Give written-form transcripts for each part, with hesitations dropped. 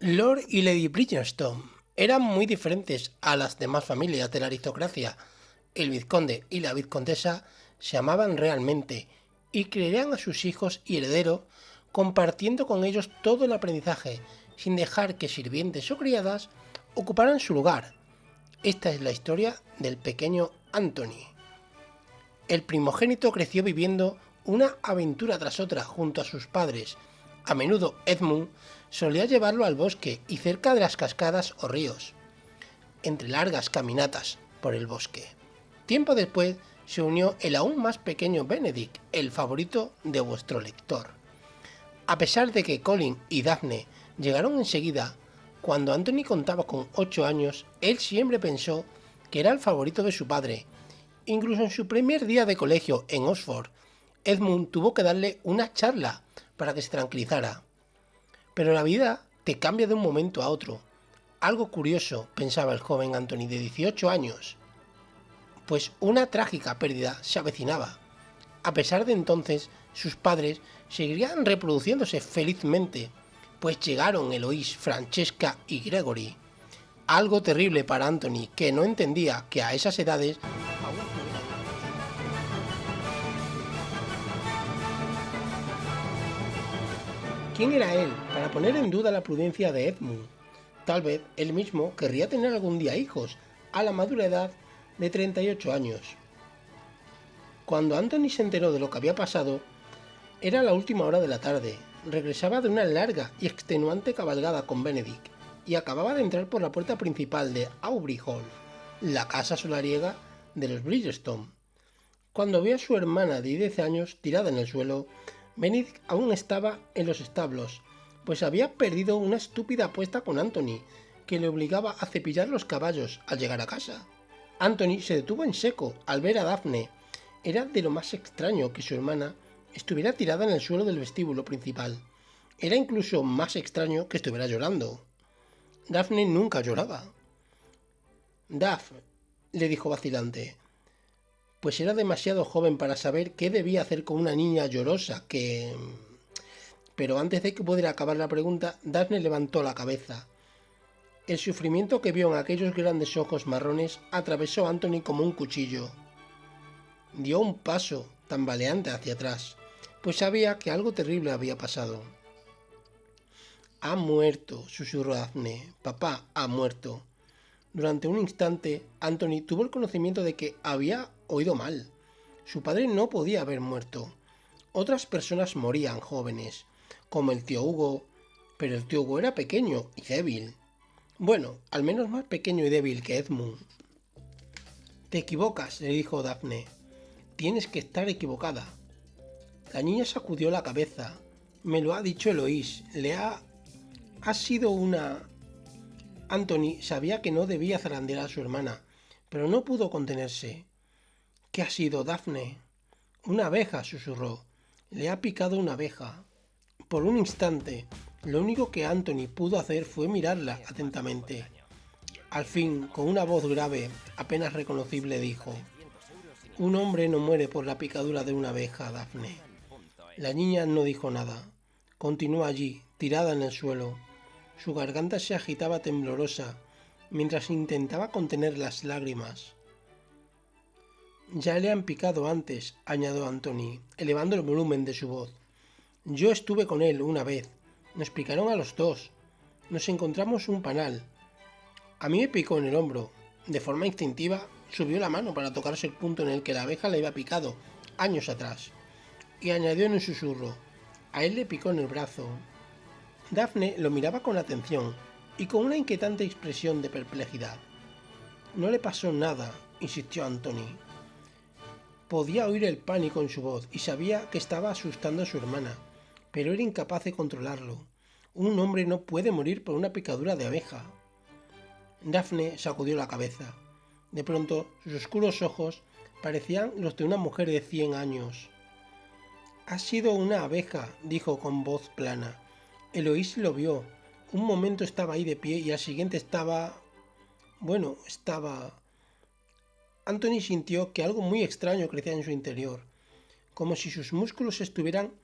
Lord y Lady Bridgerton eran muy diferentes a las demás familias de la aristocracia. El vizconde y la vizcondesa se amaban realmente y creían a sus hijos y herederos compartiendo con ellos todo el aprendizaje, sin dejar que sirvientes o criadas ocuparan su lugar. Esta es la historia del pequeño Anthony. El primogénito creció viviendo una aventura tras otra junto a sus padres. A menudo Edmund solía llevarlo al bosque y cerca de las cascadas o ríos, entre largas caminatas por el bosque. Tiempo después se unió el aún más pequeño Benedict, el favorito de vuestro lector. A pesar de que Colin y Daphne llegaron enseguida, cuando Anthony contaba con 8 años, él siempre pensó que era el favorito de su padre. Incluso en su primer día de colegio en Oxford, Edmund tuvo que darle una charla para que se tranquilizara. Pero la vida te cambia de un momento a otro. Algo curioso, pensaba el joven Anthony de 18 años, pues una trágica pérdida se avecinaba. A pesar de entonces, sus padres seguirían reproduciéndose felizmente, pues llegaron Eloise, Francesca y Gregory. Algo terrible para Anthony, que no entendía que a esas edades aún estuviera. ¿Quién era él para poner en duda la prudencia de Edmund? Tal vez él mismo querría tener algún día hijos, a la madura edad de 38 años. Cuando Anthony se enteró de lo que había pasado, era la última hora de la tarde. Regresaba de una larga y extenuante cabalgada con Benedict y acababa de entrar por la puerta principal de Aubrey Hall, la casa solariega de los Bridgerton. Cuando vio a su hermana de 10 años tirada en el suelo, Benedict aún estaba en los establos, pues había perdido una estúpida apuesta con Anthony, que le obligaba a cepillar los caballos al llegar a casa. Anthony se detuvo en seco al ver a Daphne. Era de lo más extraño que su hermana estuviera tirada en el suelo del vestíbulo principal. Era incluso más extraño que estuviera llorando. Daphne nunca lloraba. Daph, le dijo vacilante, pues era demasiado joven para saber qué debía hacer con una niña llorosa que... Pero antes de que pudiera acabar la pregunta, Daphne levantó la cabeza. El sufrimiento que vio en aquellos grandes ojos marrones atravesó a Anthony como un cuchillo. Dio un paso tambaleante hacia atrás, pues sabía que algo terrible había pasado. Ha muerto, susurró Daphne. Papá ha muerto. Durante un instante, Anthony tuvo el conocimiento de que había oído mal. Su padre no podía haber muerto. Otras personas morían jóvenes, como el tío Hugo, pero el tío Hugo era pequeño y débil. Bueno, al menos más pequeño y débil que Edmund. Te equivocas, le dijo Daphne. Tienes que estar equivocada. La niña sacudió la cabeza. Me lo ha dicho Eloise. Ha sido una... Anthony sabía que no debía zarandear a su hermana, pero no pudo contenerse. ¿Qué ha sido, Daphne? Una abeja, susurró. Le ha picado una abeja. Por un instante, lo único que Anthony pudo hacer fue mirarla atentamente. Al fin, con una voz grave, apenas reconocible, dijo: Un hombre no muere por la picadura de una abeja, Daphne. La niña no dijo nada. Continuó allí, tirada en el suelo. Su garganta se agitaba temblorosa, mientras intentaba contener las lágrimas. Ya le han picado antes, añadió Anthony, elevando el volumen de su voz. Yo estuve con él una vez. Nos picaron a los dos. Nos encontramos un panal. A mí me picó en el hombro. De forma instintiva, subió la mano para tocarse el punto en el que la abeja le había picado años atrás. Y añadió en un susurro: a él le picó en el brazo. Daphne lo miraba con atención y con una inquietante expresión de perplejidad. No le pasó nada, insistió Anthony. Podía oír el pánico en su voz y sabía que estaba asustando a su hermana, pero era incapaz de controlarlo. Un hombre no puede morir por una picadura de abeja. Daphne sacudió la cabeza. De pronto, sus oscuros ojos parecían los de una mujer de 100 años. Ha sido una abeja, dijo con voz plana. Eloise lo vio. Un momento estaba ahí de pie y al siguiente estaba... Anthony sintió que algo muy extraño crecía en su interior, como si sus músculos estuvieran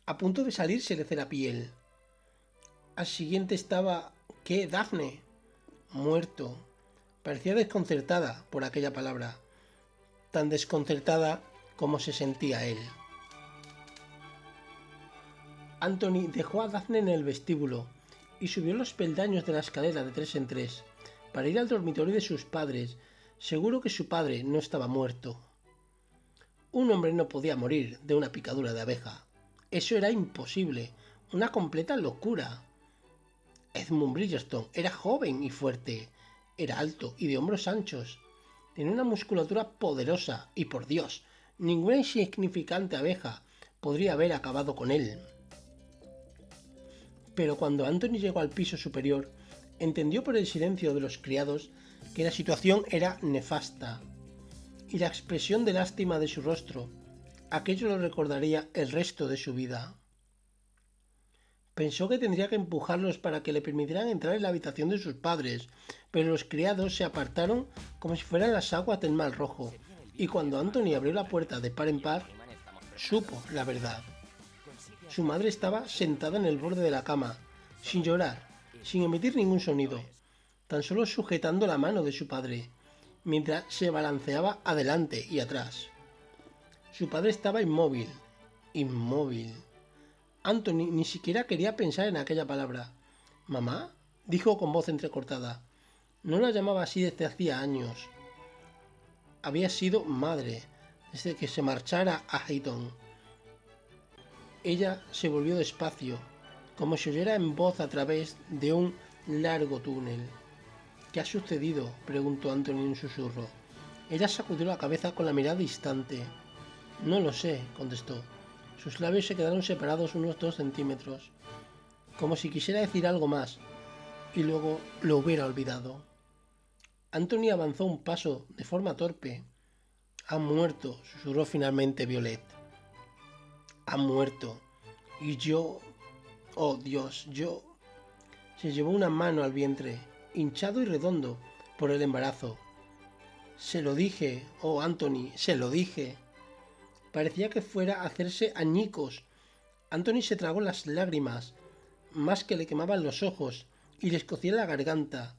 a punto de salirse de la piel. Al siguiente estaba ¿Qué, Daphne? Muerto. Parecía desconcertada por aquella palabra, tan desconcertada como se sentía él. Anthony dejó a Daphne en el vestíbulo y subió los peldaños de la escalera de 3 en 3 para ir al dormitorio de sus padres, seguro que su padre no estaba muerto. Un hombre no podía morir de una picadura de abeja. Eso era imposible, una completa locura. Edmund Bridgerton era joven y fuerte, era alto y de hombros anchos, tenía una musculatura poderosa y, por Dios, ninguna insignificante abeja podría haber acabado con él. Pero cuando Anthony llegó al piso superior, entendió por el silencio de los criados que la situación era nefasta, y la expresión de lástima de su rostro, aquello lo recordaría el resto de su vida. Pensó que tendría que empujarlos para que le permitieran entrar en la habitación de sus padres, pero los criados se apartaron como si fueran las aguas del Mar Rojo, y cuando Anthony abrió la puerta de par en par, supo la verdad. Su madre estaba sentada en el borde de la cama, sin llorar, sin emitir ningún sonido, tan solo sujetando la mano de su padre, mientras se balanceaba adelante y atrás. Su padre estaba inmóvil. Anthony ni siquiera quería pensar en aquella palabra. ¿Mamá?, dijo con voz entrecortada. No la llamaba así desde hacía años. Había sido madre desde que se marchara a Hayton. Ella se volvió despacio, como si oyera en voz a través de un largo túnel. ¿Qué ha sucedido?, preguntó Anthony en un susurro. Ella sacudió la cabeza con la mirada distante. No lo sé, contestó. Sus labios se quedaron separados unos 2 centímetros, como si quisiera decir algo más, y luego lo hubiera olvidado. Anthony avanzó un paso de forma torpe. Ha muerto, susurró finalmente Violet. Ha muerto. Y yo... Oh, Dios, yo... Se llevó una mano al vientre, hinchado y redondo por el embarazo. Se lo dije, oh Anthony, se lo dije. Parecía que fuera a hacerse añicos. Anthony se tragó las lágrimas, más que le quemaban los ojos y le escocía la garganta,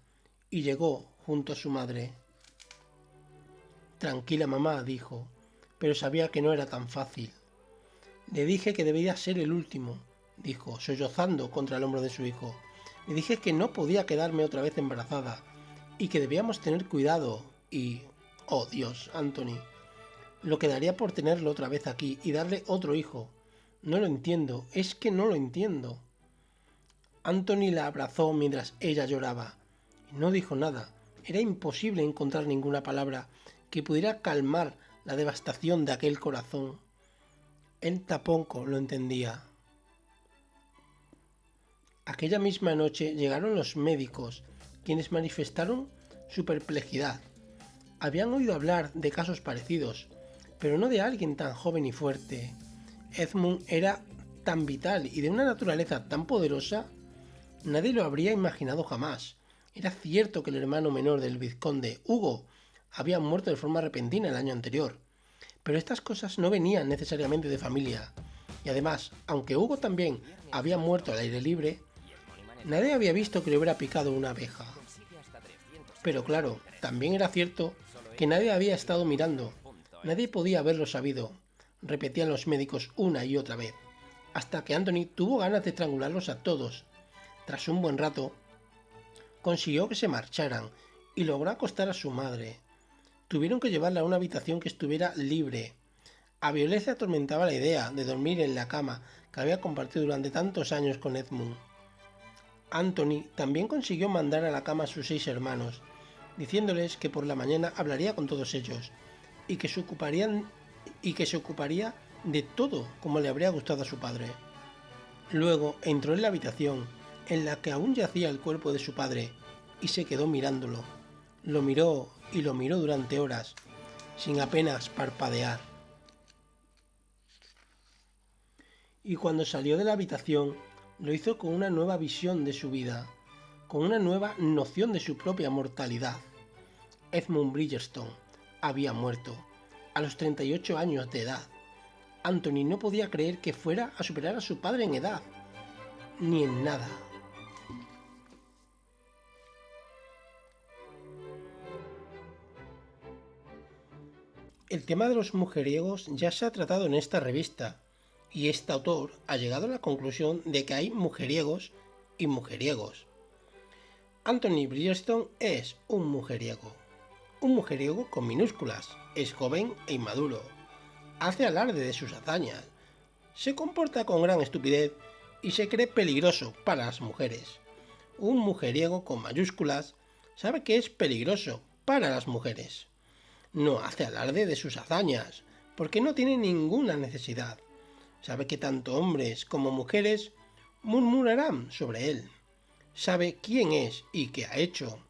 y llegó junto a su madre. Tranquila, mamá, dijo, pero sabía que no era tan fácil. Le dije que debía ser el último, dijo, sollozando contra el hombro de su hijo. Le dije que no podía quedarme otra vez embarazada y que debíamos tener cuidado y... Oh, Dios, Anthony, lo que daría por tenerlo otra vez aquí y darle otro hijo. No lo entiendo, es que no lo entiendo. Anthony la abrazó mientras ella lloraba. No dijo nada. Era imposible encontrar ninguna palabra que pudiera calmar la devastación de aquel corazón. Él tampoco lo entendía. Aquella misma noche llegaron los médicos, quienes manifestaron su perplejidad. Habían oído hablar de casos parecidos, pero no de alguien tan joven y fuerte. Edmund era tan vital y de una naturaleza tan poderosa, nadie lo habría imaginado jamás. Era cierto que el hermano menor del vizconde, Hugo, había muerto de forma repentina el año anterior, pero estas cosas no venían necesariamente de familia. Y además, aunque Hugo también había muerto al aire libre, nadie había visto que le hubiera picado una abeja. Pero claro, también era cierto que nadie había estado mirando. Nadie podía haberlo sabido, repetían los médicos una y otra vez, hasta que Anthony tuvo ganas de estrangularlos a todos. Tras un buen rato, consiguió que se marcharan y logró acostar a su madre. Tuvieron que llevarla a una habitación que estuviera libre. A Violet le atormentaba la idea de dormir en la cama que había compartido durante tantos años con Edmund. Anthony también consiguió mandar a la cama a sus 6 hermanos, diciéndoles que por la mañana hablaría con todos ellos y que se ocuparía de todo como le habría gustado a su padre. Luego entró en la habitación en la que aún yacía el cuerpo de su padre y se quedó mirándolo. Lo miró y lo miró durante horas, sin apenas parpadear. Y cuando salió de la habitación, lo hizo con una nueva visión de su vida, con una nueva noción de su propia mortalidad. Edmund Bridgerton había muerto, a los 38 años de edad. Anthony no podía creer que fuera a superar a su padre en edad, ni en nada. El tema de los mujeriegos ya se ha tratado en esta revista, y este autor ha llegado a la conclusión de que hay mujeriegos y mujeriegos. Anthony Bridgerton es un mujeriego con minúsculas, es joven e inmaduro, hace alarde de sus hazañas, se comporta con gran estupidez y se cree peligroso para las mujeres. Un mujeriego con mayúsculas sabe que es peligroso para las mujeres. No hace alarde de sus hazañas, porque no tiene ninguna necesidad. Sabe que tanto hombres como mujeres murmurarán sobre él. Sabe quién es y qué ha hecho,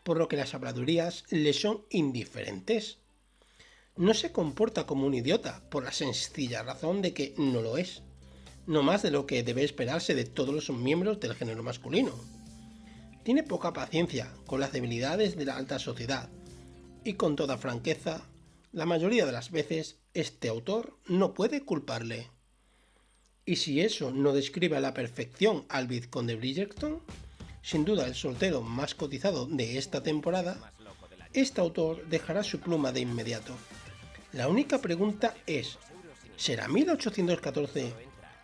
por lo que las habladurías le son indiferentes. No se comporta como un idiota, por la sencilla razón de que no lo es, no más de lo que debe esperarse de todos los miembros del género masculino. Tiene poca paciencia con las debilidades de la alta sociedad, y con toda franqueza, la mayoría de las veces este autor no puede culparle. Y si eso no describe a la perfección al vizconde Bridgerton, sin duda el soltero más cotizado de esta temporada, este autor dejará su pluma de inmediato. La única pregunta es, ¿será 1814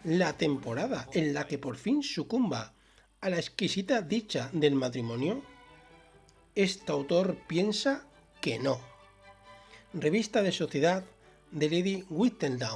la temporada en la que por fin sucumba a la exquisita dicha del matrimonio? Este autor piensa que no. Revista de Sociedad de Lady Whittlesey.